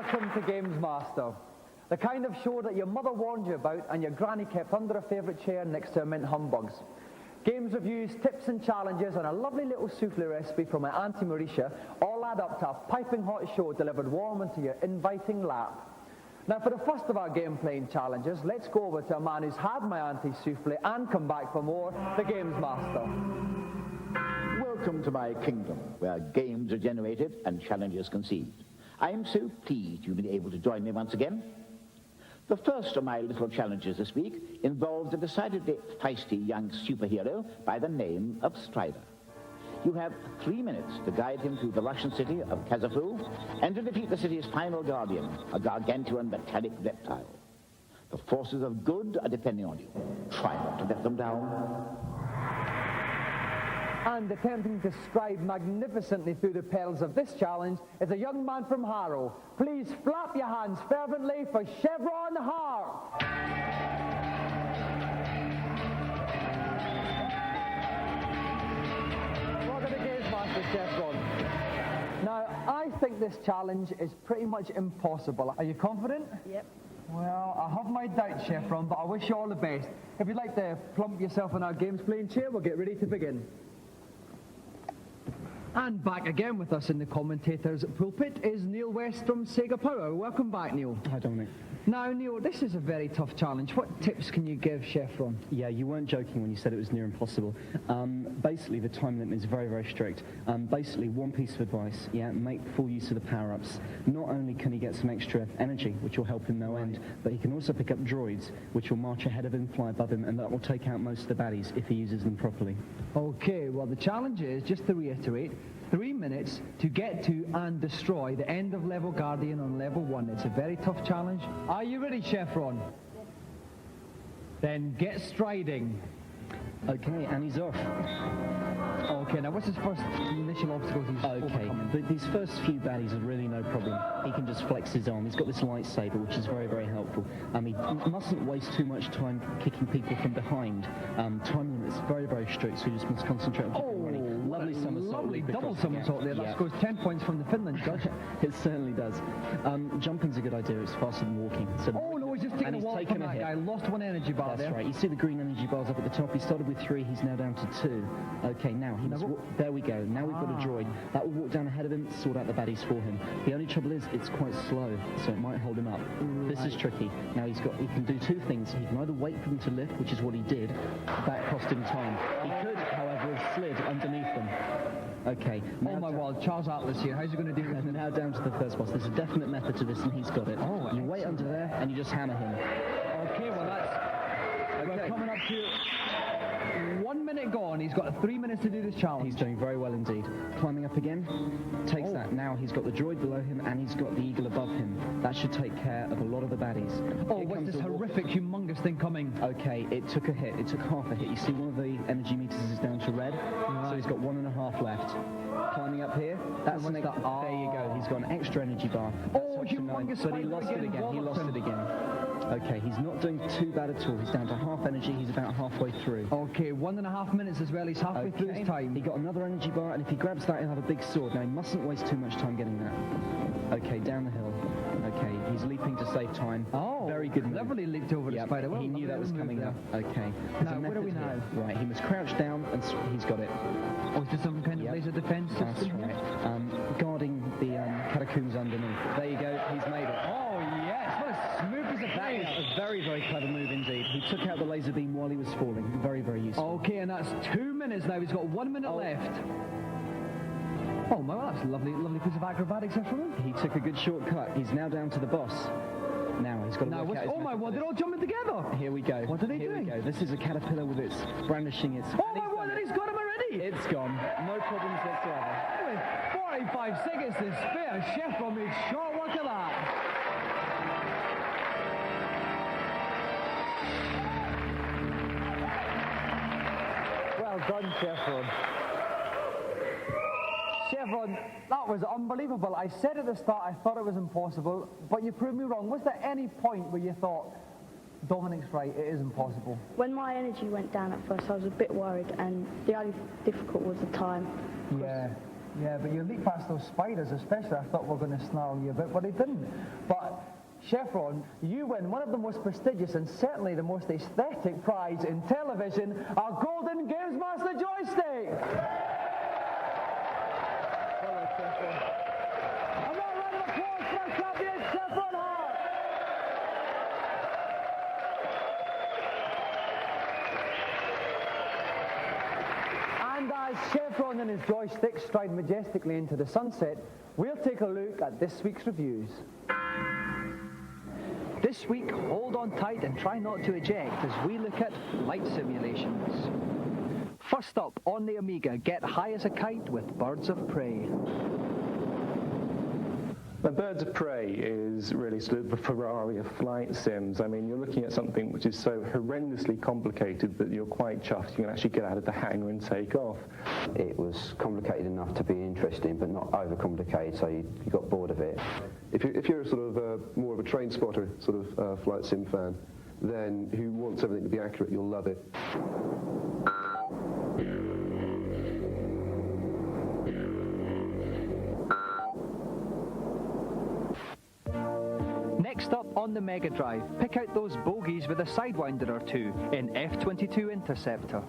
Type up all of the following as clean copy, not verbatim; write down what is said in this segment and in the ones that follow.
welcome to Gamesmaster. The kind of show that your mother warned you about and your granny kept under a favourite chair next to her mint humbugs. Games reviews, tips and challenges and a lovely little souffle recipe from my Auntie Marisha all add up to a piping hot show delivered warm into your inviting lap. Now for the first of our game playing challenges, let's go over to a man who's had my Auntie's souffle and come back for more, the Gamesmaster. Welcome to my kingdom, where games are generated and challenges conceived. I am so pleased you've been able to join me once again. The first of my little challenges this week involves a decidedly feisty young superhero by the name of Strider. You have 3 minutes to guide him through the Russian city of Kazafu and to defeat the city's final guardian, a gargantuan metallic reptile. The forces of good are depending on you. Try not to let them down. And attempting to stride magnificently through the perils of this challenge is a young man from Harrow. Please flap your hands fervently for Chevron Hart. Welcome to Gamesmaster, Chevron. Now, I think this challenge is pretty much impossible. Are you confident? Yep. Well, I have my doubts, Chevron, but I wish you all the best. If you'd like to plump yourself in our games playing chair, we'll get ready to begin. And back again with us in the commentator's pulpit is Neil West from Sega Power. Welcome back, Neil. Hi, Dominic. Now, Neil, this is a very tough challenge. What tips can you give Chevron? Yeah, you weren't joking when you said it was near impossible. Basically, the time limit is very, very strict. Basically, one piece of advice, make full use of the power-ups. Not only can he get some extra energy, which will help him no end, but he can also pick up droids, which will march ahead of him, fly above him, and that will take out most of the baddies if he uses them properly. Okay, well, the challenge is, just to reiterate, 3 minutes to get to and destroy the end of level Guardian on level 1. It's a very tough challenge. Are you ready, Chevron? Then get striding. Okay, and he's off. Okay, now what's his first initial obstacles he's overcoming? These first few baddies are really no problem. He can just flex his arm. He's got this lightsaber, which is very, very helpful. He mustn't waste too much time kicking people from behind. Time limit's very, very strict, so you just must concentrate on keeping running. Lovely somersault. Lovely double somersault there. That scores 10 points from the Finland judge. It certainly does. Jumping's a good idea. It's faster than walking. So oh no, he's just taking a walk from that guy. Lost one energy bar there. That's right. You see the green energy bars up at the top. He started with 3. He's now down to 2. Okay, now there we go. Now we've got a droid. That will walk down ahead of him, sort out the baddies for him. The only trouble is it's quite slow, so it might hold him up. This is tricky. Now he can do 2 things. He can either wait for them to lift, which is what he did. That cost him time. He could, however, have slid underneath them. Okay. Oh my word, Charles Atlas here. How's he going to do this? Now down to the first boss. There's a definite method to this, and he's got it. Oh, you wait under there, and you just hammer him. Okay, well we're coming up to 1 minute gone. He's got 3 minutes to do this challenge. He's doing very well indeed. Climbing up again, takes that. Now he's got the droid below him, and he's got the eagle above him. That should take care of a lot of the baddies. Oh, what's this horrific, humongous thing coming? Okay, it took a hit. It took half a hit. You see one of the energy meters is down to red, so he's got 1.5 left. Climbing up here, there you go. He's got an extra energy bar. Oh, humongous! But he lost it again. He lost it again. Okay, he's not doing too bad at all. He's down to half energy. He's about halfway through. Okay, 1.5 minutes as well. He's halfway through his time. He got another energy bar, and if he grabs that, he'll have a big sword. Now, he mustn't waste too much time getting that. Okay, down the hill. Okay, he's leaping to save time. Oh, very good move. Cleverly leaped over the spider. He knew that was coming up. Okay. Now, where are we now? Right, he must crouch down, and he's got it. Oh, is there some kind of laser defense system? That's right. Guarding the catacombs underneath. There you go. He's made it. Oh, yes. What a smooth as a plane. That is a very, very clever move indeed. He took out the laser beam while he was falling. Very, very useful. Okay, and that's 2 minutes now. He's got 1 minute left. Oh, my, well, that's a lovely piece of acrobatics there from him. He took a good shortcut. He's now down to the boss. Now he's got to work out his my word, they're all jumping together. Here we go. What are they doing? Here we go. This is a caterpillar with its brandishing its... Oh my word, he's got him already. It's gone. No problems whatsoever. With 45 seconds to spare, Chevron made short work of that. Well done, Chevron. Chevron, that was unbelievable. I said at the start I thought it was impossible, but you proved me wrong. Was there any point where you thought, Dominic's right, it is impossible? When my energy went down at first, I was a bit worried, and the only difficult was the time. Yeah. Yeah, but you leap past those spiders especially. I thought we were going to snarl you a bit, but they didn't. But Chevron, you win one of the most prestigious and certainly the most aesthetic prize in television, our Golden Gamesmaster joystick! Well done, Chevron. And now a round of applause for our champion, Chevron Hart! And as Chevron and his joystick stride majestically into the sunset, we'll take a look at this week's reviews. This week, hold on tight and try not to eject as we look at flight simulations. First up, on the Amiga, get high as a kite with Birds of Prey. Now, Birds of Prey is really sort of the Ferrari of flight sims. I mean, you're looking at something which is so horrendously complicated that you're quite chuffed you can actually get out of the hangar and take off. It was complicated enough to be interesting, but not overcomplicated, so you got bored of it. If you're sort of more of a train spotter sort of flight sim fan, then who wants everything to be accurate, you'll love it. Next up on the Mega Drive, pick out those bogies with a Sidewinder or two in F-22 Interceptor.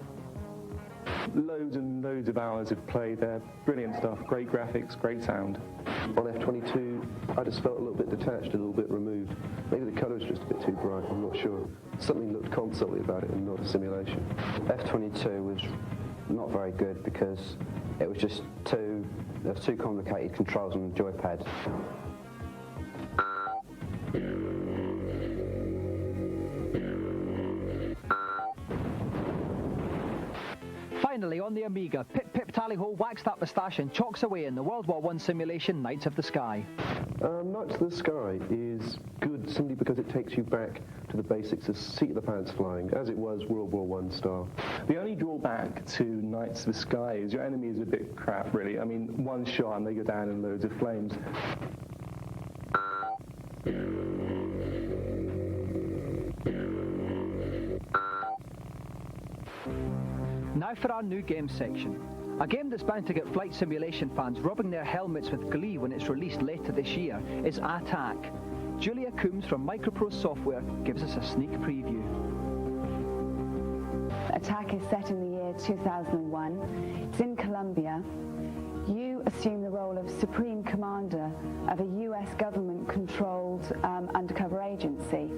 Loads and loads of hours of play there. Brilliant stuff. Great graphics, great sound. On F-22, I just felt a little bit detached, a little bit removed. Maybe the colour's just a bit too bright, I'm not sure. Something looked console-y about it and not a simulation. F-22 was not very good because it was just there was too complicated controls on the joypad. Finally, on the Amiga, Pip Pip Tally-Ho whacks that moustache and chalks away in the World War I simulation Knights of the Sky. Knights of the Sky is good simply because it takes you back to the basics of seat-of-the-pants flying, as it was World War I style. The only drawback to Knights of the Sky is your enemy is a bit crap, really. I mean, one shot and they go down in loads of flames. Now for our new game section. A game that's bound to get flight simulation fans rubbing their helmets with glee when it's released later this year is Attack. Julia Coombs from Microprose Software gives us a sneak preview. Attack is set in the year 2001. It's in Colombia. You assume the role of Supreme Commander of a US government-controlled undercover agency.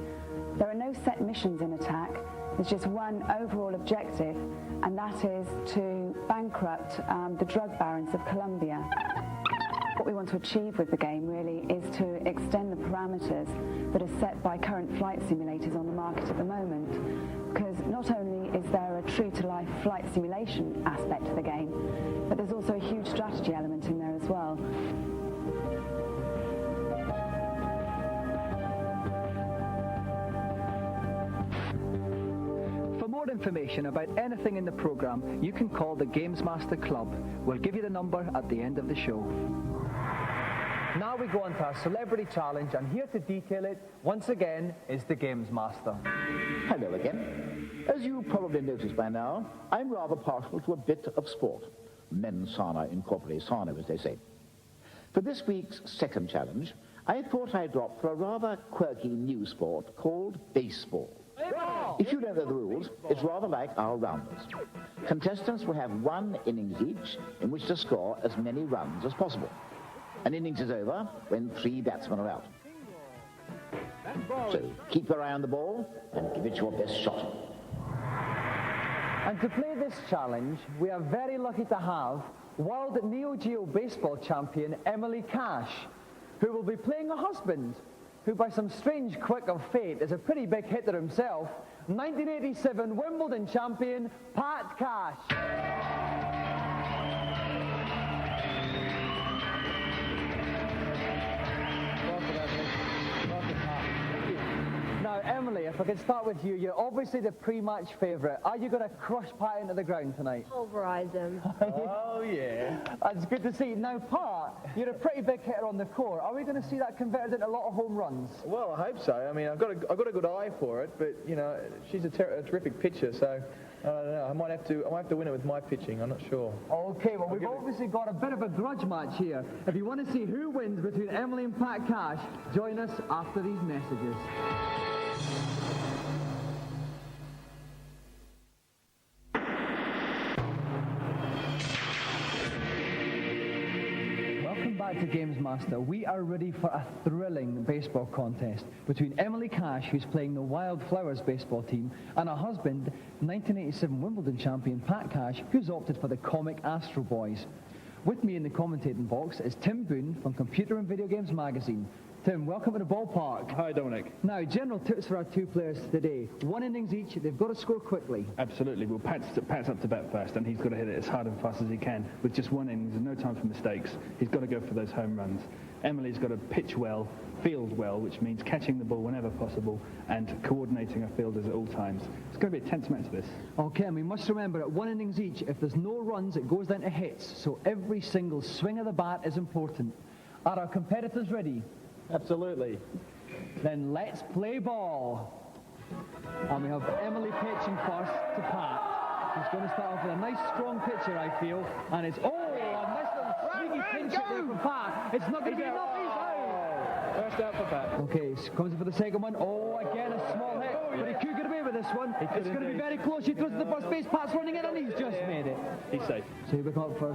There are no set missions in Attack. There's just one overall objective, and that is to bankrupt the drug barons of Colombia. What we want to achieve with the game really is to extend the parameters that are set by current flight simulators on the market at the moment, because not only is there a true-to-life flight simulation aspect to the game, but there's also a huge strategy element in there as well. For more information about anything in the program, you can call the Gamesmaster Club. We'll give you the number at the end of the show. Now we go on to our Celebrity Challenge, and here to detail it, once again, is the Gamesmaster. Hello again. As you probably noticed by now, I'm rather partial to a bit of sport. Mens sana in corpore sano, as they say. For this week's second challenge, I thought I'd opt for a rather quirky new sport called baseball. If you don't know the rules, it's rather like our rounders. Contestants will have one innings each in which to score as many runs as possible. An innings is over when 3 batsmen are out. So keep your eye on the ball and give it your best shot. And to play this challenge, we are very lucky to have World Neo Geo Baseball Champion Emily Cash, who will be playing a husband, who by some strange quirk of fate is a pretty big hitter himself, 1987 Wimbledon champion, Pat Cash. Now, Emily, if I could start with you, you're obviously the pre-match favourite. Are you going to crush Pat into the ground tonight? Pulverise him. Oh, yeah. That's good to see. Now, Pat, you're a pretty big hitter on the court. Are we going to see that converted into a lot of home runs? Well, I hope so. I mean, I've got a good eye for it, but, you know, she's a terrific pitcher, so I don't know. I might have to win it with my pitching. I'm not sure. Okay, well, we've obviously got a bit of a grudge match here. If you want to see who wins between Emily and Pat Cash, join us after these messages. Welcome back to Gamesmaster. We are ready for a thrilling baseball contest between Emily Cash, who's playing the Wildflowers baseball team, and her husband, 1987 Wimbledon champion Pat Cash, who's opted for the comic Astro Boys. With me in the commentating box is Tim Boone from Computer and Video Games Magazine. Tim, welcome to the ballpark. Hi, Dominic. Now, general tips for our two players today. 1 innings each, they've got to score quickly. Absolutely. Well, Pat's up to bat first, and he's got to hit it as hard and fast as he can. With just 1 innings and no time for mistakes, he's got to go for those home runs. Emily's got to pitch well, field well, which means catching the ball whenever possible and coordinating her fielders at all times. It's going to be a tense match, this. Okay, and we must remember at 1 innings each, if there's no runs, it goes down to hits. So every single swing of the bat is important. Are our competitors ready? Absolutely. Then let's play ball. And we have Emily pitching first to Pat. He's going to start off with a nice strong pitcher, I feel. And it's, a nice little swingy pinch there from Pat. It's not going to be enough, he's out. First out for Pat. Okay, so comes in for the second one. Again, a small hit. But he could get away with this one. It's going to be very close. He throws to the first base. Pat's running in, and he's just made it. He's safe. So he will come up for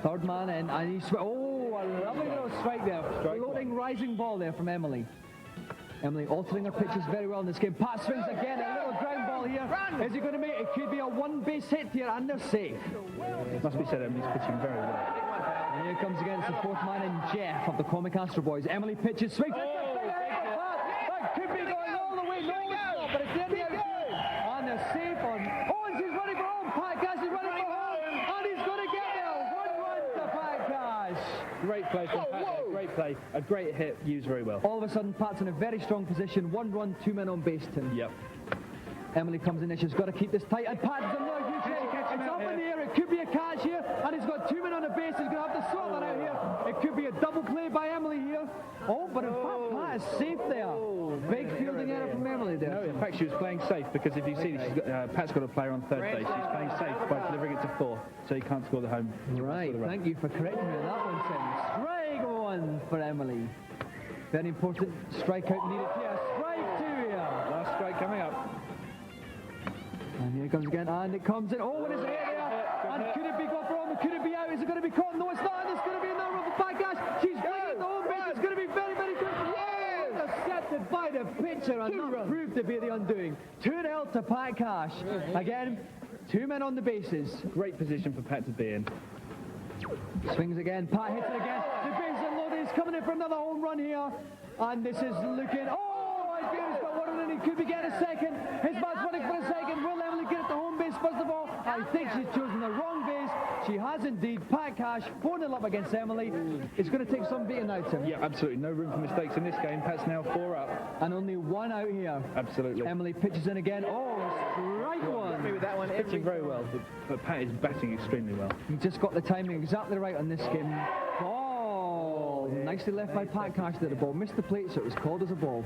third man in, and he's... a lovely little strike there. Floating, rising ball there from Emily. Emily altering her pitches very well in this game. Pat swings again, a little ground ball here. Is he going to make it? It could be a one-base hit here, and they're safe. It must be said, Emily's pitching very well. And here comes again, it's the fourth man in, Jeff of the Comic Astro Boys. Emily pitches, swings. That could be going all the way. No, it's not, but it's in the outfield. And they're safe on. And he's running for home. Pat Cash is running for home. And he's going to get there. 1-1 to Pat Cash. Great play from Pat. Great play. A great hit, used very well. All of a sudden, Pat's in a very strong position. 1 run, 2 men on base, Tim. Yep. Emily comes in there. She's got to keep this tight. And Pat's another huge hit. It's up in the air. It could be a catch here. And he's got 2 men on the base. He's going to have to sort that out here. It could be a double play by Emily here. But in fact, Pat is safe there. Big fielding error from Emily there. No, in fact, she was playing safe because if you see, Pat's got a player on third base. She's playing safe by delivering it to 4, so he can't score the home. Right, thank you for correcting me on that one, Tim. Strike 1 for Emily. Very important strikeout needed here. Strike 2 here. Last strike coming up. And here it comes again, and it comes in. What is it there? And could it be gone for home? Could it be out? Is it going to be caught? No, it's not. It's going to be another run for Pat Cash. She's bringing it to home base. It's going to be very, very good. Intercepted by the pitcher and not proved to be the undoing. 2-0 to Pat Cash. Again, 2 men on the bases. Great position for Pat to be in. Swings again. Pat hits it again. The bases are loaded. He's coming in for another home run here. And this is looking... He's got 1 and he could be getting a second. His man's running for a second. Will Emily get it to home base first of all? I think she's chosen the wrong base. She has indeed. Pat Cash 4-0 up against Emily. It's going to take some beating out, Tim. Yeah, absolutely. No room for mistakes in this game. Pat's now 4 up. And only 1 out here. Absolutely. Emily pitches in again. Strike 1. With that one, pitching very well, but Pat is batting extremely well. He just got the timing exactly right on this game. Nicely left by Pat Cash there. The ball missed the plate, so it was called as a ball.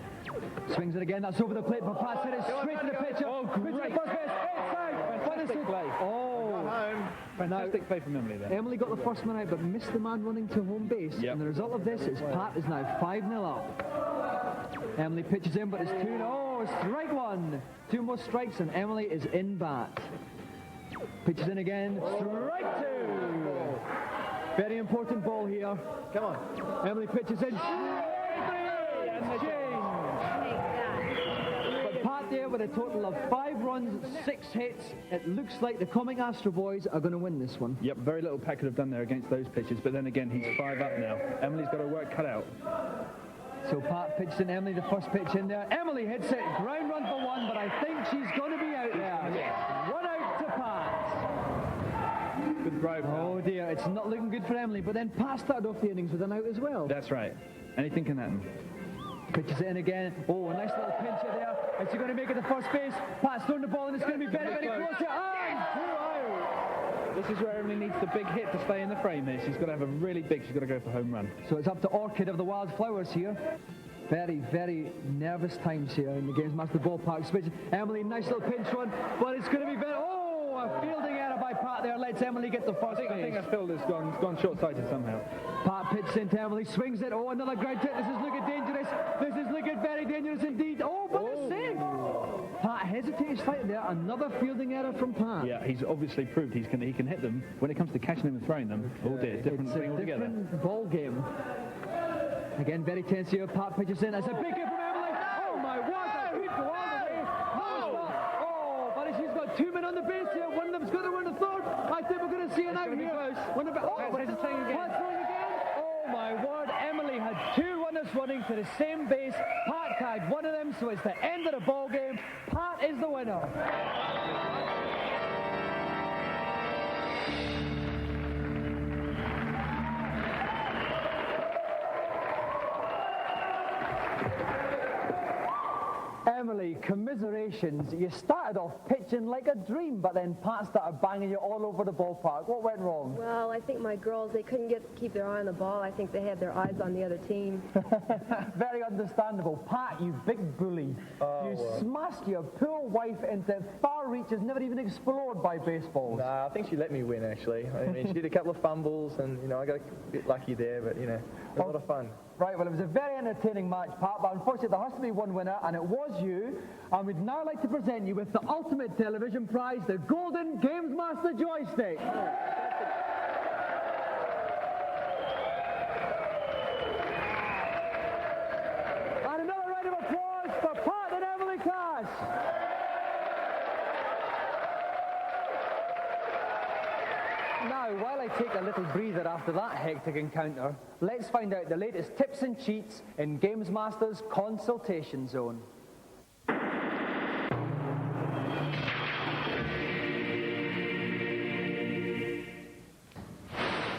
Swings it again. That's over the plate, but Pat hit it straight to the pitcher. Great. Fantastic play. Fantastic play from Emily there. Emily got the first man out, but missed the man running to home base. Yep. And the result of this is Pat is now 5-0 up. Emily pitches in, but it's 2-0. Strike 1. 2 more strikes, and Emily is in bat. Pitches in again. Strike 2. Very important ball here. Come on. Emily pitches in. But Pat there with a total of 5 runs, 6 hits. It looks like the Comic Astro Boys are going to win this one. Yep, very little Pat could have done there against those pitches, but then again, he's 5 up now. Emily's got her work cut out. So Pat pitches in Emily, the first pitch in there. Emily hits it. Ground run for 1, but I think she's going to be out there. 1 out to Pat. Good drive. Oh dear, it's not looking good for Emily, but then Pat started off the innings with an out as well. That's right. Anything can happen. Pitches it in again. A nice little pincher there. Is he going to make it to first base? Pat's throwing the ball and it's going to be very, very close here. And 2 out. This is where Emily needs the big hit to stay in the frame here. She's got to have a really big, she's got to go for home run. So it's up to Orchid of the Wildflowers here. Very, very nervous times here in the Gamesmaster ballpark. Emily, nice little pinch run, but it's going to be very... Oh, a fielding error by Pat there. Lets Emily get the first base. I think that field has gone short-sighted somehow. Pat pitches into Emily, swings it. Oh, another ground hit. This is looking dangerous. This is looking very dangerous indeed. Oh, but a save. Pat hesitated slightly there. Another fielding error from Pat. Yeah, he's obviously proved he can hit them. When it comes to catching them and throwing them, oh dear, different thing altogether. Different ball game. Again, very tense here. Pat pitches in. It's a big hit from Emily. Oh my word, that could go all the way. Oh, but she's got 2 men on the base here. One of them's going to run the third. I think we're going to see an out here. Pat's throwing again. Oh my word, Emily had 2 runners running to the same base. Pat tagged one of them, so it's the end of the ball game. Pat is the winner. Emily, commiserations. You started off pitching like a dream, but then Pat started banging you all over the ballpark. What went wrong? Well, I think my girls, they couldn't keep their eye on the ball. I think they had their eyes on the other team. Very understandable. Pat, you big bully. You smashed your poor wife into far reaches never even explored by baseballs. Nah, I think she let me win, actually. I mean, she did a couple of fumbles, and, you know, I got a bit lucky there, but, you know, it was a lot of fun. Right, well, it was a very entertaining match, Pat, but unfortunately there has to be one winner, and it was you. And we'd now like to present you with the ultimate television prize, the Golden Gamesmaster Joystick. And another round of applause for Pat and Emily Cash. Now, while I take a little breather after that hectic encounter, let's find out the latest tips and cheats in Gamesmaster's Consultation Zone.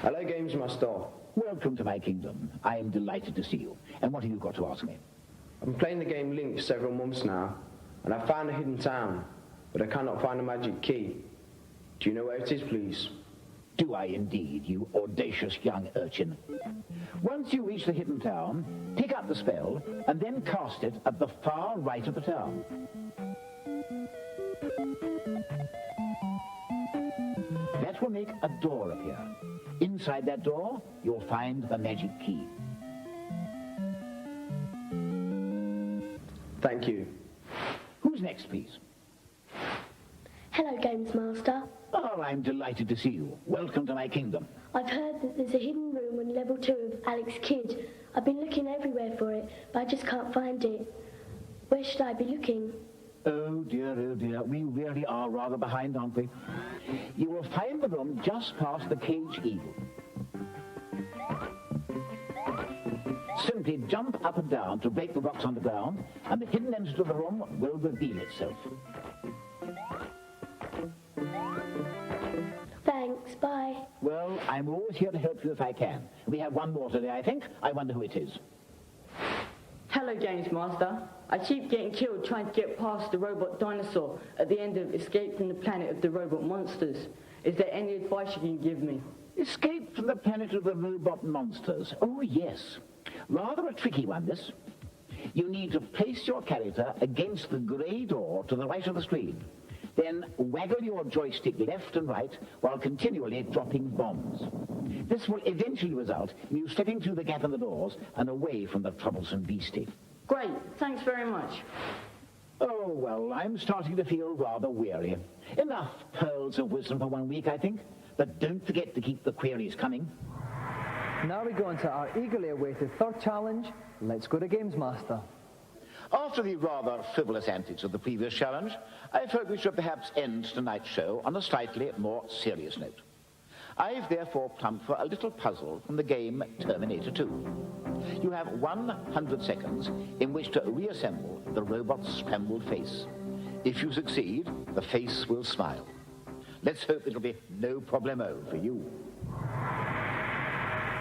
Hello, Gamesmaster. Welcome to my kingdom. I am delighted to see you. And what have you got to ask me? I've been playing the game Link for several months now, and I've found a hidden town, but I cannot find a magic key. Do you know where it is, please? Do I indeed, you audacious young urchin? Once you reach the hidden town, pick up the spell, and then cast it at the far right of the town. That will make a door appear. Inside that door, you'll find the magic key. Thank you. Who's next, please? Hello, Gamesmaster. Oh, I'm delighted to see you. Welcome to my kingdom. I've heard that there's a hidden room on level 2 of Alex Kidd. I've been looking everywhere for it, but I just can't find it. Where should I be looking? Oh dear, we really are rather behind, aren't we? You will find the room just past the cage eagle. Simply jump up and down to break the rocks on the ground, and the hidden entrance to the room will reveal itself. Thanks, bye. Well, I'm always here to help you if I can. We have one more today, I think. I wonder who it is. Hello, Gamesmaster. I keep getting killed trying to get past the robot dinosaur at the end of Escape from the Planet of the Robot Monsters. Is there any advice you can give me? Escape from the Planet of the Robot Monsters. Oh, yes. Rather a tricky one, this. You need to place your character against the grey door to the right of the screen. Then waggle your joystick left and right while continually dropping bombs. This will eventually result in you stepping through the gap in the doors and away from the troublesome beastie. Great, thanks very much. Oh, well, I'm starting to feel rather weary. Enough pearls of wisdom for 1 week, I think. But don't forget to keep the queries coming. Now we go into our eagerly awaited third challenge. Let's go to Gamesmaster. After the rather frivolous antics of the previous challenge, I thought we should perhaps end tonight's show on a slightly more serious note. I've therefore plumped for a little puzzle from the game Terminator 2. You have 100 seconds in which to reassemble the robot's scrambled face. If you succeed, the face will smile. Let's hope it'll be no problemo for you.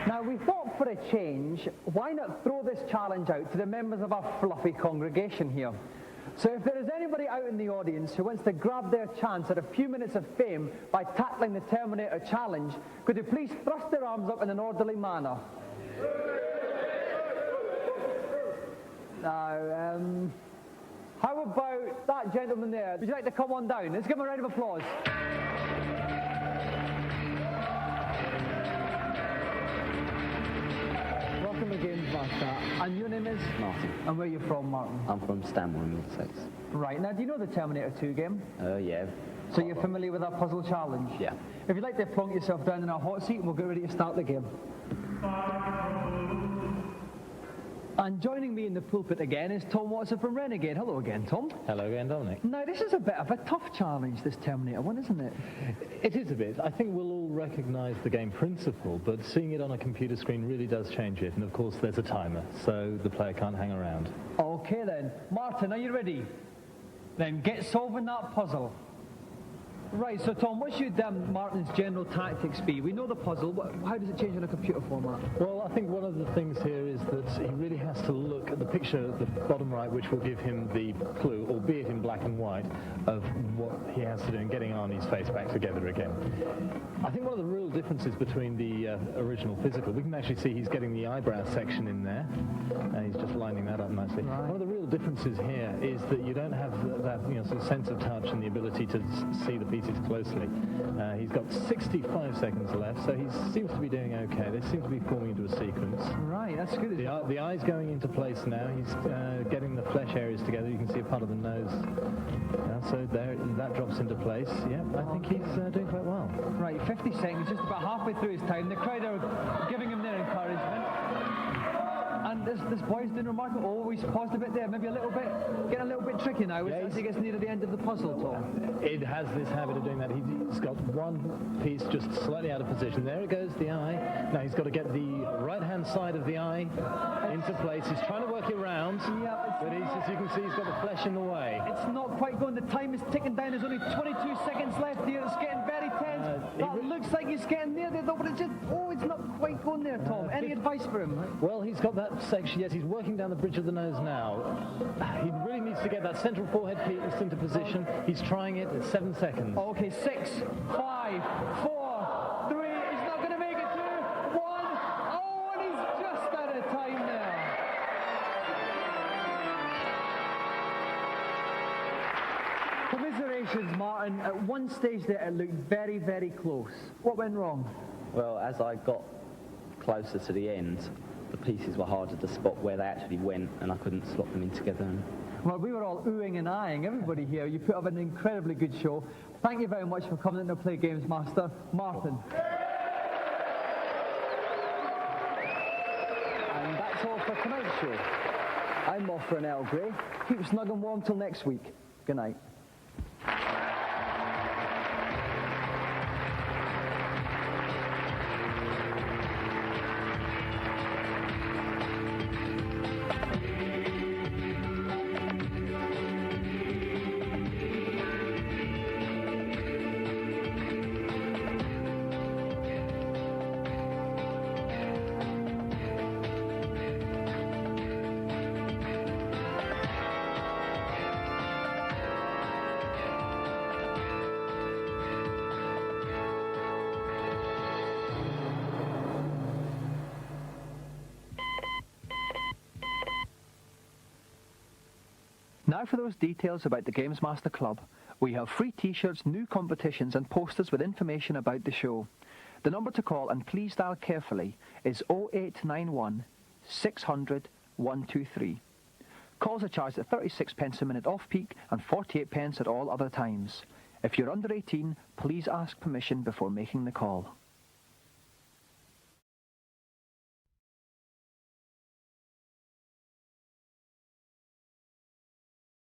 Now, we thought for a change, why not throw this challenge out to the members of our fluffy congregation here? So if there is anybody out in the audience who wants to grab their chance at a few minutes of fame by tackling the Terminator challenge, could you please thrust their arms up in an orderly manner? Now, how about that gentleman there? Would you like to come on down? Let's give him a round of applause. Welcome to Gamesmaster. And your name is? Martin. And where are you from, Martin? I'm from Stanmore in Middlesex. Right, now do you know the Terminator 2 game? Yeah. So you're familiar with our puzzle challenge? Yeah. If you'd like to plonk yourself down in our hot seat, we'll get ready to start the game. And joining me in the pulpit again is Tom Watson from Renegade. Hello again, Tom. Hello again, Dominic. Now, this is a bit of a tough challenge, this Terminator one, isn't it? It is a bit. I think we'll all recognise the game principle, but seeing it on a computer screen really does change it. And of course, there's a timer, so the player can't hang around. Okay then. Martin, are you ready? Then get solving that puzzle. Right, so Tom, what should Martin's general tactics be? We know the puzzle. How does it change in a computer format? Well, I think one of the things here is that he really has to look at the picture at the bottom right, which will give him the clue, albeit in black and white, of what he has to do in getting Arnie's face back together again. I think one of the real differences between the original physical, we can actually see he's getting the eyebrow section in there, and he's just lining that up nicely. Right. One of the real differences here is that you don't have that sort of sense of touch and the ability to see the pieces closely. He's got 65 seconds left, so he seems to be doing okay. They seem to be forming into a sequence. Right, that's good. The eye's going into place now. He's getting the flesh areas together. You can see a part of the nose. So there, that drops into place. Yeah, I think he's doing quite well. Right, 50 seconds, just about halfway through his time. The crowd are giving him their encouragement. And this boy's doing remarkable. Oh, he's paused a bit there, maybe a little bit, getting a little bit tricky now as he gets near the end of the puzzle, Tom. It has this habit of doing that. He's got one piece just slightly out of position. There it goes, the eye. Now he's got to get the right-hand side of the eye into place. He's trying to work it around, but as you can see, he's got the flesh in the way. It's not quite going. The time is ticking down. There's only 22 seconds left here. It's getting very tense. That looks like he's getting near there, though, but it's just, it's not quite going there, Tom. Any advice for him? Well, he's got that section. Yes, he's working down the bridge of the nose now. He really needs to get that central forehead piece into position. He's trying it at 7 seconds. Okay, 6, 5, 4, 3. He's not going to make it. 2, 1. Oh, and he's just out of time there. Commiserations, Martin. At one stage there, it looked very, very close. What went wrong? Well, as I got closer to the end, the pieces were harder to spot where they actually went, and I couldn't slot them in together. Well, we were all oohing and eyeing, everybody here. You put up an incredibly good show. Thank you very much for coming in to play Gamesmaster. Martin. And that's all for tonight's show. I'm off for an Earl Grey. Keep snug and warm till next week. Good night. Now for those details about the Gamesmaster Club. We have free t-shirts, new competitions and posters with information about the show. The number to call, and please dial carefully, is 0891 600 123. Calls are charged at 36 pence a minute off-peak and 48 pence at all other times. If you're under 18, please ask permission before making the call.